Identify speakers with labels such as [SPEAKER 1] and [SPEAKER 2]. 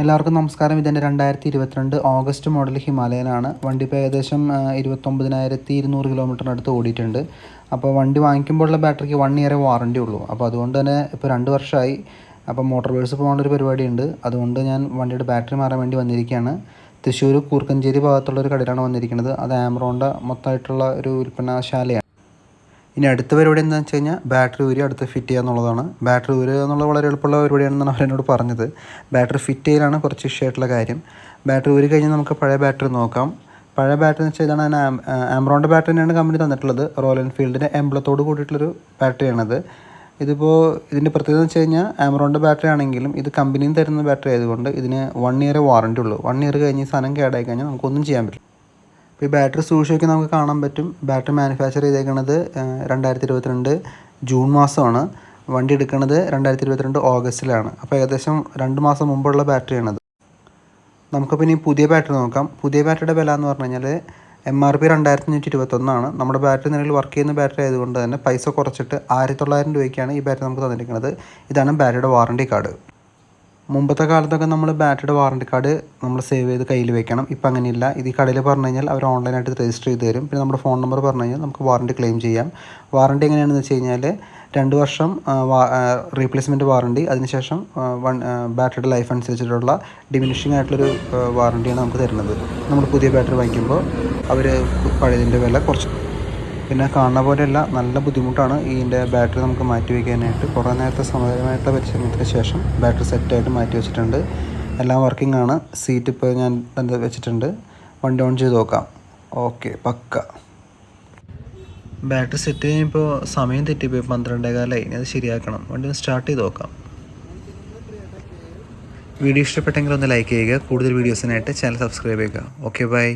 [SPEAKER 1] എല്ലാവർക്കും നമസ്കാരം. ഇതെൻ്റെ 2022 ഓഗസ്റ്റ് മോഡൽ ഹിമാലയനാണ്. വണ്ടി ഇപ്പോൾ ഏകദേശം 29,200 കിലോമീറ്ററിനടുത്ത് ഓടിയിട്ടുണ്ട്. അപ്പോൾ വണ്ടി വാങ്ങിക്കുമ്പോഴുള്ള ബാറ്ററിക്ക് 1 ഇയർ വാറണ്ടി ഉള്ളൂ. അപ്പോൾ അതുകൊണ്ട് തന്നെ ഇപ്പോൾ 2 വർഷമായി. അപ്പോൾ മോട്ടോർ വേഴ്സ് പോകാനുള്ളൊരു പരിപാടിയുണ്ട്. അതുകൊണ്ട് ഞാൻ വണ്ടിയുടെ ബാറ്ററി മാറാൻ വേണ്ടി വന്നിരിക്കുകയാണ്. തൃശ്ശൂർ കൂർക്കഞ്ചേരി ഭാഗത്തുള്ളൊരു കടയിലാണ് വന്നിരിക്കുന്നത്. അത് ആമറോണിൻ്റെ മൊത്തമായിട്ടുള്ള ഒരു ഉൽപ്പന്നശാലയാണ്. ഇനി അടുത്ത പരിപാടി എന്താണെന്ന് വെച്ച് കഴിഞ്ഞാൽ ബാറ്ററി ഊരി അടുത്ത് ഫിറ്റ് ചെയ്യുക എന്നുള്ളതാണ്. ബാറ്ററി ഊരുക എന്നുള്ളത് വളരെ എളുപ്പമുള്ള പരിപാടിയാണെന്നാണ് അവരെന്നോട് പറഞ്ഞത്. ബാറ്ററി ഫിറ്റ് ചെയ്യലാണ് കുറച്ച് ഇഷ്യൂ ആയിട്ടുള്ള കാര്യം. ബാറ്ററി ഊരി കഴിഞ്ഞാൽ നമുക്ക് പഴയ ബാറ്ററി നോക്കാം. പഴയ ബാറ്ററി എന്ന് വെച്ചാൽ ഇതാണ്. ആമറോണിൻ്റെ ബാറ്ററി തന്നെയാണ് കമ്പനി തന്നിട്ടുള്ളത്. റോയൽ എൻഫീൽഡിൻ്റെ എംബ്ലത്തോട് കൂടിയിട്ടുള്ളൊരു ബാറ്ററിയാണത്. ഇതിപ്പോൾ ഇതിൻ്റെ പ്രത്യേകത എന്ന് വെച്ച് കഴിഞ്ഞാൽ ആമറോണിൻ്റെ ബാറ്ററി ആണെങ്കിലും ഇത് കമ്പനിയിൽ നിന്ന് തരുന്ന ബാറ്ററി ആയതുകൊണ്ട് ഇതിന് 1 ഇയർ വാറണ്ടി ഉള്ളൂ. 1 ഇയർ കഴിഞ്ഞ് ഈ സാധനം കേടായി കഴിഞ്ഞാൽ നമുക്കൊന്നും ചെയ്യാൻ പറ്റില്ല. ഇപ്പോൾ ഈ ബാറ്ററി സൂക്ഷിച്ച് നമുക്ക് കാണാൻ പറ്റും. ബാറ്ററി മാനുഫാക്ചർ ചെയ്തേക്കുന്നത് 2022 ജൂൺ മാസമാണ്. വണ്ടി എടുക്കുന്നത് 2022 ഓഗസ്റ്റിലാണ്. അപ്പോൾ ഏകദേശം 2 മാസം മുമ്പുള്ള ബാറ്ററിയാണത്. നമുക്കപ്പോൾ ഇനി പുതിയ ബാറ്ററി നോക്കാം. പുതിയ ബാറ്ററിയുടെ വില എന്ന് പറഞ്ഞു കഴിഞ്ഞാൽ MRP 2521 നമ്മുടെ ബാറ്ററി നിലവിൽ വർക്ക് ചെയ്യുന്ന ബാറ്ററി ആയതുകൊണ്ട് തന്നെ പൈസ കുറച്ചിട്ട് 1900 രൂപയ്ക്കാണ് ഈ ബാറ്ററി നമുക്ക് തന്നിരിക്കുന്നത്. ഇതാണ് ബാറ്ററിയുടെ വാറണ്ടി കാർഡ്. മുമ്പത്തെ കാലത്തൊക്കെ നമ്മൾ ബാറ്ററിയുടെ വാറണ്ടി കാർഡ് നമ്മൾ സേവ് ചെയ്ത് കയ്യിൽ വെക്കണം. ഇപ്പം അങ്ങനെയില്ല. ഇത് ഈ കടയിൽ പറഞ്ഞു കഴിഞ്ഞാൽ അവർ ഓൺലൈനായിട്ട് രജിസ്റ്റർ ചെയ്ത് തരും. പിന്നെ നമ്മുടെ ഫോൺ നമ്പർ പറഞ്ഞു കഴിഞ്ഞാൽ നമുക്ക് വാറണ്ടി ക്ലെയിം ചെയ്യാം. വാറണ്ടി എങ്ങനെയാണെന്ന് വെച്ച് കഴിഞ്ഞാൽ 2 വർഷം റീപ്ലേസ്മെൻറ്റ് വാറണ്ടി, അതിനുശേഷം ബാറ്ററിയുടെ ലൈഫ് അനുസരിച്ചിട്ടുള്ള ഡിമിനിഷിംഗ് ആയിട്ടുള്ളൊരു വാറണ്ടിയാണ് നമുക്ക് തരുന്നത്. നമ്മൾ പുതിയ ബാറ്ററി വാങ്ങിക്കുമ്പോൾ അവർ പഴയതിൻ്റെ വില കുറച്ച്. പിന്നെ കാണുന്ന പോലെയല്ല, നല്ല ബുദ്ധിമുട്ടാണ് ഇതിൻ്റെ ബാറ്ററി നമുക്ക് മാറ്റി വയ്ക്കാനായിട്ട്. കുറേ നേരത്തെ സമയമായിട്ടുള്ള പരിശ്രമത്തിന് ശേഷം ബാറ്ററി സെറ്റായിട്ട് മാറ്റി വെച്ചിട്ടുണ്ട്. എല്ലാം വർക്കിംഗ് ആണ്. സീറ്റ് ഇപ്പോൾ ഞാൻ വെച്ചിട്ടുണ്ട്. വണ്ടി ഓൺ ചെയ്ത് നോക്കാം. ഓക്കെ, പക്ക. ബാറ്ററി സെറ്റ് ചെയ്യുമ്പോൾ സമയം തെറ്റിപ്പോയി, 12:15. ഇനി അത് ശരിയാക്കണം. വണ്ടി ഒന്ന് സ്റ്റാർട്ട് ചെയ്ത് നോക്കാം. വീഡിയോ ഇഷ്ടപ്പെട്ടെങ്കിൽ ഒന്ന് ലൈക്ക് ചെയ്യുക. കൂടുതൽ വീഡിയോസിനായിട്ട് ചാനൽ സബ്സ്ക്രൈബ് ചെയ്യുക. Okay, by.